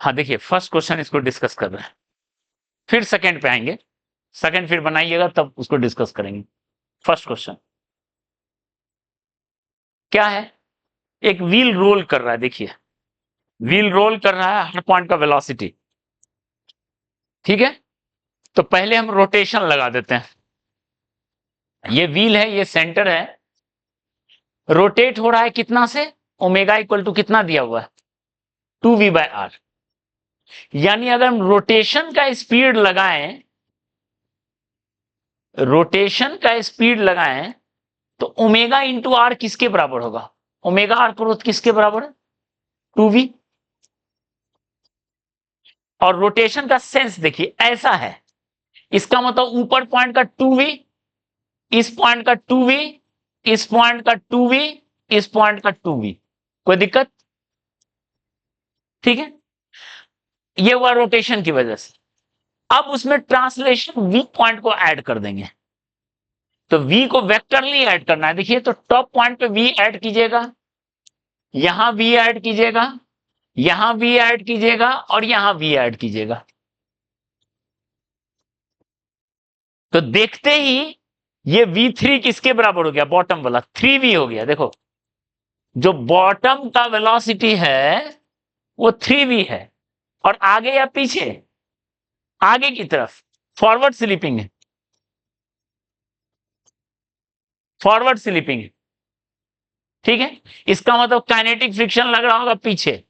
हाँ देखिए, first question इसको डिस्कस कर रहे हैं, फिर सेकंड पे आएंगे, सेकंड फिर बनाइएगा तब उसको डिस्कस करेंगे। फर्स्ट क्वेश्चन क्या है? एक व्हील रोल कर रहा है, देखिए व्हील रोल कर रहा है, हर पॉइंट का वेलोसिटी, ठीक है। तो पहले हम रोटेशन लगा देते हैं। ये व्हील है, ये सेंटर है, रोटेट हो रहा है कितना से? ओमेगा इक्वल टू कितना दिया हुआ है? 2v/r। यानी अगर हम रोटेशन का स्पीड लगाएं, रोटेशन का स्पीड लगाएं तो ओमेगा इंटू आर किसके बराबर होगा? ओमेगा आर क्रोथ किसके बराबर है? 2v। और रोटेशन का सेंस देखिए ऐसा है, इसका मतलब ऊपर पॉइंट का 2v, इस पॉइंट का 2v, इस पॉइंट का 2v, इस पॉइंट का 2v। कोई दिक्कत? ठीक है, ये हुआ रोटेशन की वजह से। अब उसमें ट्रांसलेशन v पॉइंट को ऐड कर देंगे, तो v को वेक्टरली ऐड करना है। देखिए, तो टॉप पॉइंट पे v ऐड कीजिएगा, यहां v ऐड कीजिएगा, यहां v ऐड कीजिएगा और यहां v ऐड कीजिएगा। तो देखते ही ये v3 किसके बराबर हो गया? बॉटम वाला 3v हो गया। देखो, जो बॉटम का वेलोसिटी है वो 3v है, और आगे या पीछे? आगे की तरफ, फॉरवर्ड स्लिपिंग है, फॉरवर्ड स्लिपिंग है, ठीक है। इसका मतलब काइनेटिक फ्रिक्शन लग रहा होगा पीछे,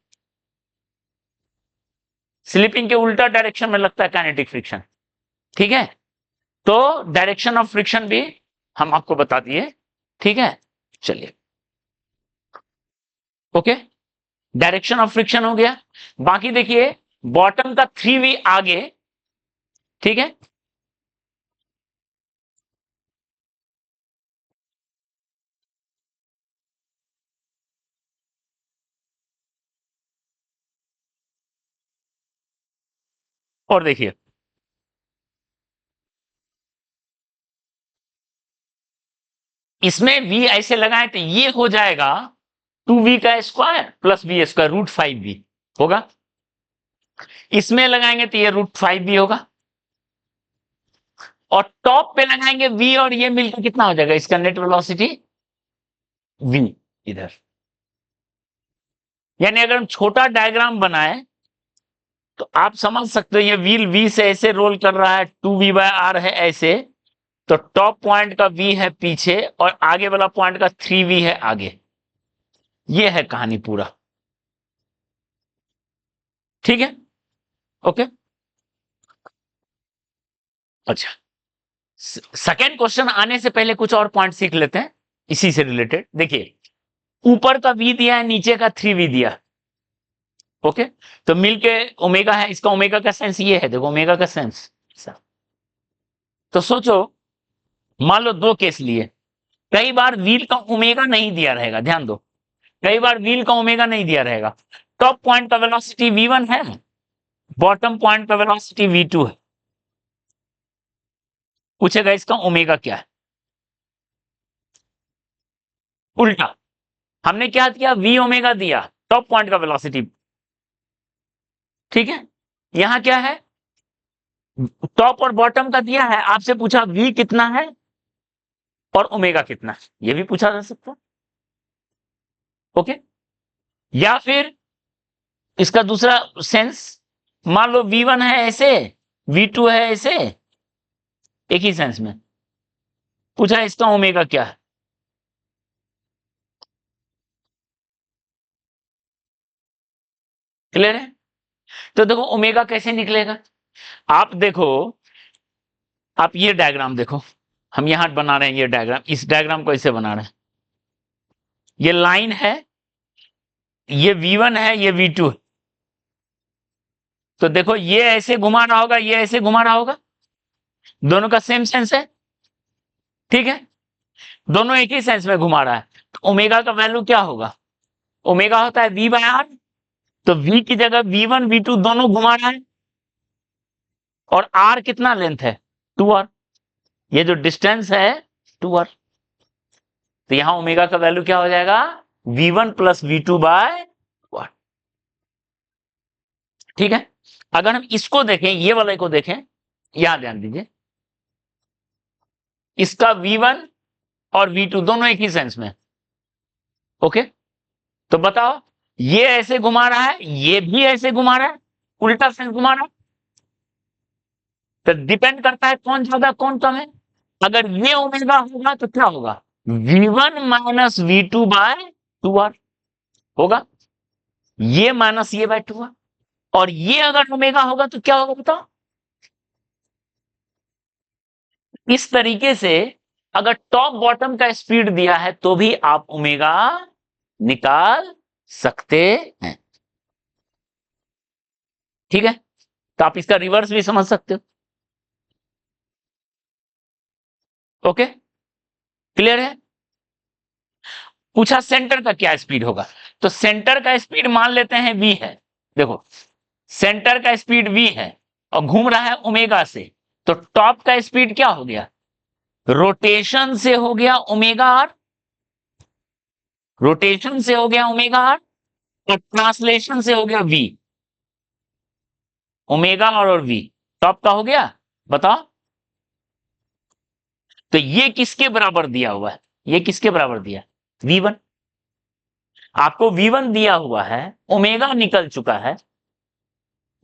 स्लिपिंग के उल्टा डायरेक्शन में लगता है काइनेटिक फ्रिक्शन, ठीक है। तो डायरेक्शन ऑफ फ्रिक्शन भी हम आपको बता दिए, ठीक है। चलिए, ओके, डायरेक्शन ऑफ फ्रिक्शन हो गया। बाकी देखिए, बॉटम का 3v आगे, ठीक है, और देखिए इसमें v ऐसे लगाए तो ये हो जाएगा 2v का square plus v square, √5v होगा। इसमें लगाएंगे तो ये √5v होगा, और टॉप पे लगाएंगे v और ये मिलकर कितना हो जाएगा? इसका नेट वेलोसिटी v इधर। यानी अगर हम छोटा डायग्राम बनाए तो आप समझ सकते हो, ये व्हील v से ऐसे रोल कर रहा है, 2v/r है ऐसे, तो टॉप पॉइंट का v है पीछे और आगे वाला पॉइंट का 3v है आगे। ये है कहानी पूरा, ठीक है, ओके। अच्छा, सेकेंड क्वेश्चन आने से पहले कुछ और पॉइंट सीख लेते हैं इसी से रिलेटेड। देखिए, ऊपर का v दिया है, नीचे का 3v दिया, ओके। तो मिलके ओमेगा है, इसका ओमेगा का सेंस ये है, देखो ओमेगा का सेंस। तो सोचो, मान लो दो केस लिए, कई बार व्हील का ओमेगा नहीं दिया रहेगा, ध्यान दो, कई बार व्हील का ओमेगा नहीं दिया रहेगा। टॉप पॉइंट का वेलोसिटी v1 है, बॉटम पॉइंट का वेलोसिटी v2 है। पूछेगा इसका ओमेगा क्या है? उल्टा, हमने क्या किया? v ओमेगा दिया, टॉप पॉइंट का वेलोसिटी, ठीक है। यहां क्या है? टॉप और बॉटम का दिया है, आपसे पूछा v कितना है और ओमेगा कितना है, यह भी पूछा जा सकता है, ओके। या फिर इसका दूसरा सेंस, मान लो v1 है ऐसे, v2 है ऐसे, एक ही सेंस में पूछा इसका ओमेगा क्या है। क्लियर है? तो देखो ओमेगा कैसे निकलेगा, आप देखो, आप ये डायग्राम देखो, हम यहां बना रहे हैं ये डायग्राम, इस डायग्राम को ऐसे बना रहे हैं, ये लाइन है, ये v1 है, ये v2 है। तो देखो ये ऐसे घुमा रहा होगा, ये ऐसे घुमा रहा होगा, दोनों का सेम सेंस है, ठीक है, दोनों एक ही सेंस में घुमा रहा है। तो ओमेगा का वैल्यू क्या होगा? ओमेगा होता है v/r, तो v की जगह v1 v2 दोनों घुमा रहा है, और r कितना लेंथ है? 2r, ये जो डिस्टेंस है 2r। तो यहां ओमेगा का वैल्यू क्या हो जाएगा? v1 प्लस v2 बाय 1, ठीक है, अगर हम इसको देखें, ये वाले को देखें, यहां ध्यान दीजिए, इसका V1 और V2 दोनों एक ही सेंस में, ओके। तो बताओ, ये ऐसे घुमा रहा है, ये भी ऐसे घुमा रहा है, उल्टा सेंस घुमा रहा है, तो डिपेंड करता है कौन ज्यादा कौन कम है। अगर ये ओमेगा होगा तो क्या होगा, V1 minus V2 bye 2R होगा, ये माइनस ये बाय 2R। और ये अगर ओमेगा होगा तो क्या होगा बताओ। इस तरीके से अगर टॉप बॉटम का स्पीड दिया है तो भी आप ओमेगा निकाल सकते हैं, ठीक है। तो आप इसका रिवर्स भी समझ सकते हो, ओके, क्लियर है। पूछा सेंटर का क्या स्पीड होगा, तो सेंटर का स्पीड मान लेते हैं v है, देखो सेंटर का स्पीड v है और घूम रहा है ओमेगा से, तो टॉप का स्पीड क्या हो गया, रोटेशन से हो गया ओमेगा आर, रोटेशन से हो गया ओमेगा आर, और ट्रांसलेशन से हो गया v, ओमेगा और v टॉप का हो गया, बताओ। तो ये किसके बराबर दिया हुआ है, ये किसके बराबर दिया, v1, आपको v1 दिया हुआ है, ओमेगा निकल चुका है,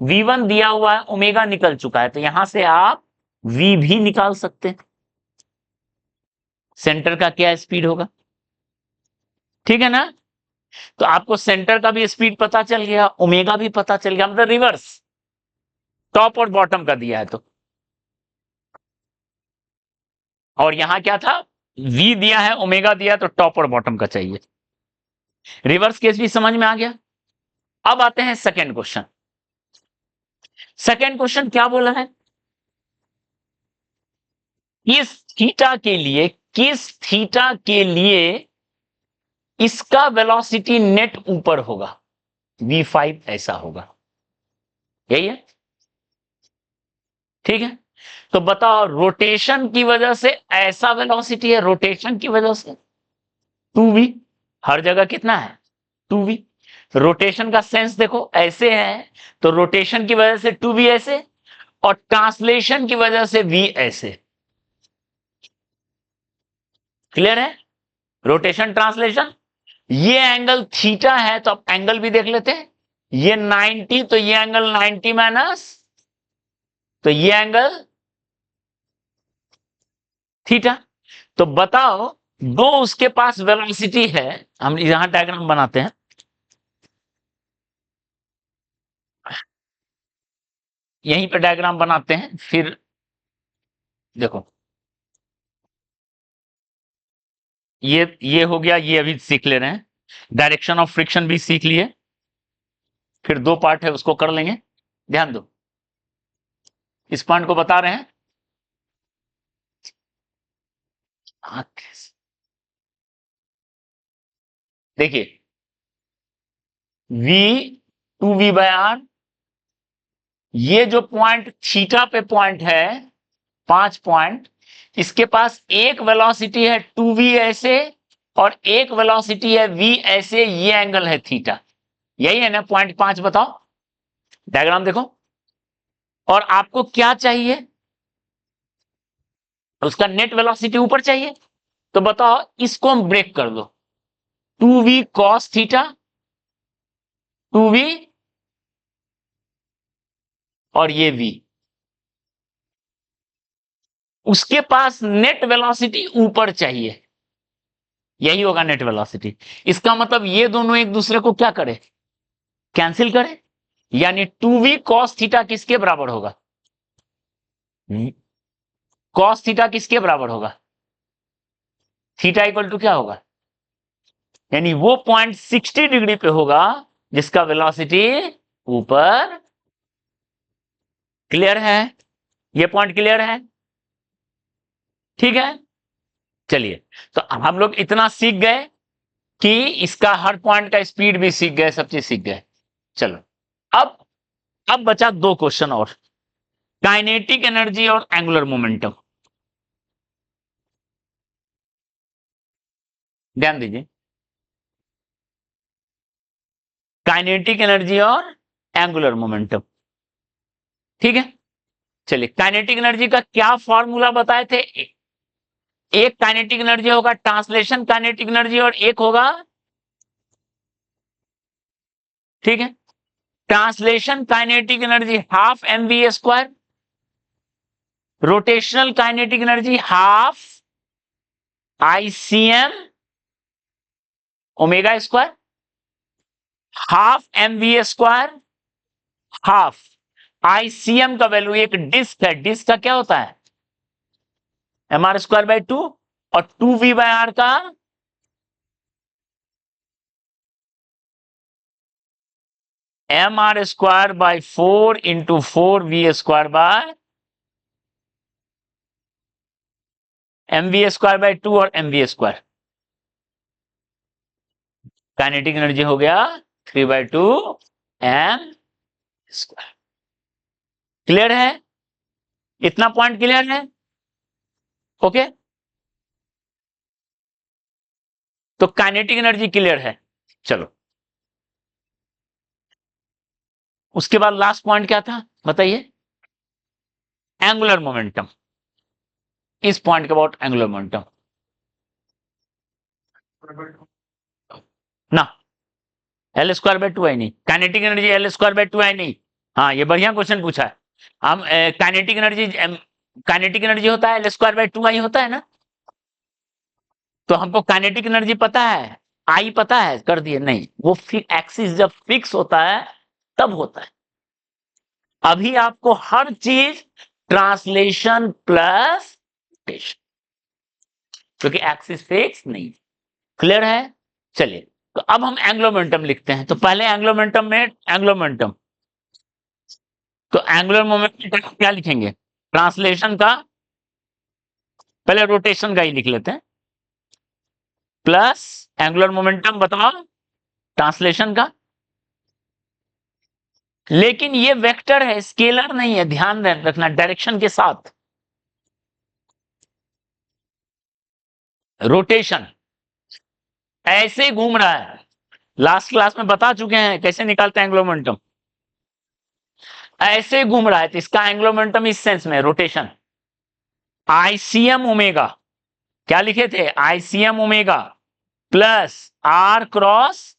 v1 दिया हुआ है, ओमेगा निकल चुका है, तो यहां से आप v भी निकाल सकते हैं, सेंटर का क्या स्पीड होगा, ठीक है ना। तो आपको सेंटर का भी स्पीड पता चल गया, ओमेगा भी पता चल गया, मतलब रिवर्स, टॉप और बॉटम का दिया है तो। और यहां क्या था, v दिया है, ओमेगा दिया, तो टॉप और बॉटम का चाहिए, रिवर्स केस भी समझ में आ गया। अब आते हैं सेकेंड क्वेश्चन। सेकेंड क्वेश्चन क्या बोला है, किस थीटा के लिए इसका वेलोसिटी नेट ऊपर होगा, v5 ऐसा होगा, यही है, ठीक है। तो बताओ, रोटेशन की वजह से ऐसा वेलोसिटी है, रोटेशन की वजह से 2v, हर जगह कितना है 2v, रोटेशन का सेंस देखो ऐसे है, तो रोटेशन की वजह से 2v ऐसे, और ट्रांसलेशन की वजह से v ऐसे, क्लियर है, रोटेशन ट्रांसलेशन। ये एंगल थीटा है तो आप एंगल भी देख लेते हैं, ये 90, तो ये एंगल 90 माइनस, तो ये एंगल थीटा। तो बताओ, दो उसके पास वेलोसिटी है, हम यहां डायग्राम बनाते हैं, यहीं पे डायग्राम बनाते हैं, फिर देखो, ये हो गया, ये अभी सीख ले रहे हैं, डायरेक्शन ऑफ फ्रिक्शन भी सीख लिए, फिर दो पार्ट है उसको कर लेंगे, ध्यान दो, इस पॉइंट को बता रहे हैं। देखिए, v 2v/r, ये जो पॉइंट थीटा पे पॉइंट है, 5 पॉइंट, इसके पास एक वेलोसिटी है 2v ऐसे, और एक वेलोसिटी है v ऐसे, ये एंगल है थीटा, यही है ना पॉइंट 5, बताओ, डायग्राम देखो। और आपको क्या चाहिए, उसका नेट वेलोसिटी ऊपर चाहिए, तो बताओ इसको हम ब्रेक कर दो, 2v cos थीटा, 2v, और ये v, उसके पास नेट वेलोसिटी ऊपर चाहिए, यही होगा नेट वेलोसिटी। इसका मतलब ये दोनों एक दूसरे को क्या करे, कैंसिल करे, यानी 2v cos थीटा किसके बराबर होगा, cos थीटा किसके बराबर होगा, थीटा इक्वल टू क्या होगा, यानी वो पॉइंट 60 डिग्री पे होगा जिसका वेलोसिटी ऊपर, क्लियर है, ये पॉइंट क्लियर है, ठीक है। चलिए, तो हम लोग इतना सीख गए कि इसका हर पॉइंट का स्पीड भी सीख गए, सब चीज सीख गए। चलो, अब अब बचा दो क्वेश्चन और, काइनेटिक एनर्जी और एंगुलर मोमेंटम, ध्यान दीजिए, काइनेटिक एनर्जी और एंगुलर मोमेंटम। ठीक है, चलिए काइनेटिक एनर्जी का क्या फॉर्मूला बताए थे? एक काइनेटिक एनर्जी होगा ट्रांसलेशन काइनेटिक एनर्जी और एक होगा, ठीक है, translation kinetic energy half mv², rotational kinetic energy half ICM ओमेगा², हाफ mv², हाफ ICM का वैल्यू, एक डिस्क है, डिस्क का क्या होता है mr²/2 और 2v/r का mr²/4 इंटू 4v² mv²/2 और mv²। काइनेटिक एनर्जी हो गया 3/2 m²। क्लियर है? इतना पॉइंट क्लियर है? ओके, तो काइनेटिक एनर्जी क्लियर है। चलो, उसके बाद लास्ट पॉइंट क्या था बताइए? Angular momentum. इस पॉइंट के अबाउट एंगुलर मोमेंटम ना, L²/2 है नहीं, काइनेटिक एनर्जी L²/2 है नहीं। हाँ, ये बढ़िया क्वेश्चन पूछा है। हम काइनेटिक एनर्जी होता है L²/2 ही होता है ना, तो हमको काइनेटिक एनर्जी पता है, आई पता है, कर दिए नहीं, वो एक्सिस जब फिक्स होता है तब होता है। अभी आपको हर चीज ट्रांसलेशन प्लस रोटेशन, क्योंकि एक्सिस फिक्स नहीं। क्लियर है? चलिए, तो अब हम एंगुलर मोमेंटम लिखते हैं। तो पहले एंगुलर मोमेंटम में एंगुलर मोमेंटम, तो एंगुलर मोमेंटम क्या लिखेंगे? ट्रांसलेशन का, पहले रोटेशन का ही लिख लेते हैं, प्लस एंगुलर मोमेंटम बताओ ट्रांसलेशन का। लेकिन ये वेक्टर है, स्केलर नहीं है, ध्यान रखना डायरेक्शन के साथ। रोटेशन ऐसे घूम रहा है, लास्ट क्लास में बता चुके हैं कैसे निकालते हैं एंगुलर मोमेंटम। ऐसे घूम रहा है तो इसका एंगुलर मोमेंटम इस सेंस में रोटेशन ICM ओमेगा, क्या लिखे थे? ICM omega plus R cross,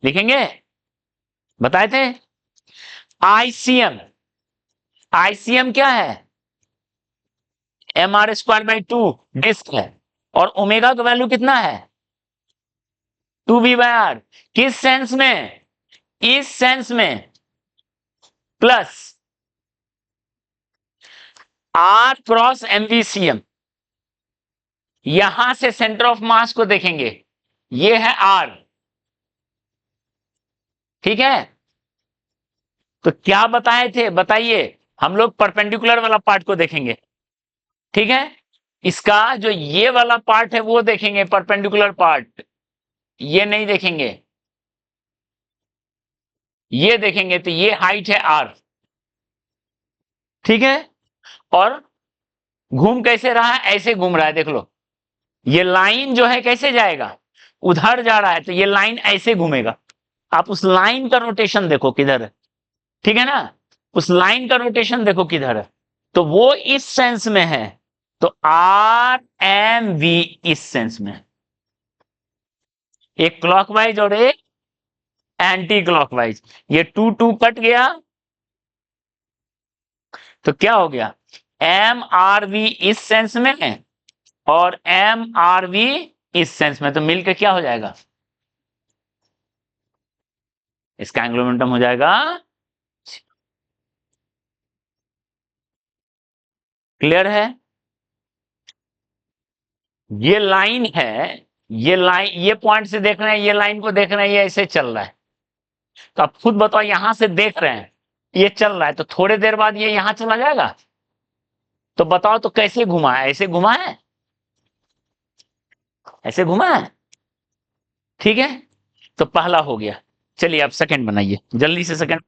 लिखेंगे, बताए थे। ICM, ICM क्या है? mr²/2 डिस्क है, और ओमेगा का वैल्यू कितना है? 2v/r। किस सेंस में? इस सेंस में, प्लस R क्रॉस MVCM। यहां से सेंटर ऑफ मास को देखेंगे, ये है R, ठीक है। तो क्या बताए थे बताइए? हम लोग परपेंडिकुलर वाला पार्ट को देखेंगे, ठीक है। इसका जो ये वाला पार्ट है वो देखेंगे, परपेंडिकुलर पार्ट, ये नहीं देखेंगे, ये देखेंगे। तो ये हाइट है R, ठीक है। और घूम कैसे रहा है? ऐसे घूम रहा है, देख लो। ये लाइन जो है कैसे जाएगा? उधर जा रहा है, तो ये लाइन ऐसे घूमेगा। आप उस लाइन का रोटेशन देखो किधर है, ठीक है ना। उस लाइन का रोटेशन देखो किधर है, तो वो इस सेंस में है। तो RMV इस सेंस में, एक क्लॉकवाइज और एक एंटी क्लॉकवाइज। ये 2 कट गया, तो क्या हो गया? MRV इस सेंस में है और MRV इस सेंस में, तो मिलकर क्या हो जाएगा? इसका एंगुलर मोमेंटम हो जाएगा। क्लियर है? ये लाइन है, ये लाइन, ये पॉइंट से देख रहे हैं, ये लाइन को देख रहे हैं, ये ऐसे चल रहा है। तो आप खुद बताओ, यहां से देख रहे हैं ये चल रहा है, तो थोड़ी देर बाद ये यहां चला जाएगा। तो बताओ, तो कैसे घुमा है? ऐसे घुमा है, ऐसे घुमा है, ठीक है। तो पहला हो गया। चलिए आप सेकंड बनाइए, जल्दी से सेकंड।